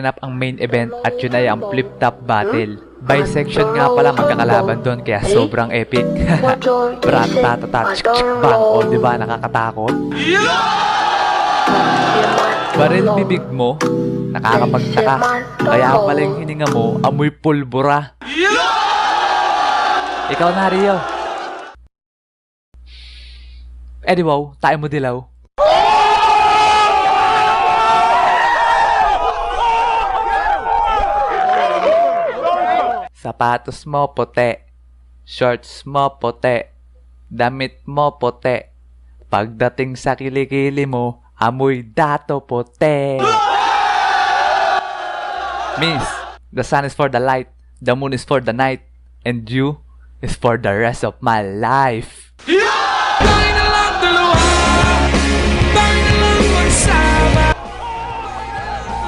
up ang main event at yun ay ang flip-top battle. Bisection nga pala magkakalaban doon kaya sobrang epic. Bang! O diba nakakatakot? Baril bibig mo, nakakapagtaka. Kaya pala yung hininga mo, amoy pulbura. Ikaw na, Rio. Eh di wow, tayo mo dilaw. Sapatos mo puti, shorts mo puti, damit mo puti. Pagdating sa kilikili mo, amoy dato puti. Miss, the sun is for the light, the moon is for the night, and you is for the rest of my life.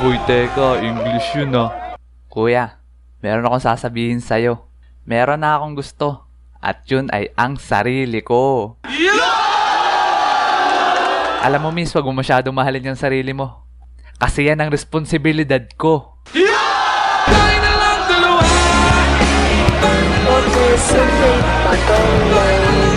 Uy, teka, English yun ah. Kuya, meron akong sasabihin sa'yo. Meron na akong gusto. At yun ay ang sarili ko. Alam mo, miss, wag mo masyadong mahalin yung sarili mo. Kasi yan ang responsibilidad ko. Tayo na lang dalawa. Okay, something, but don't worry.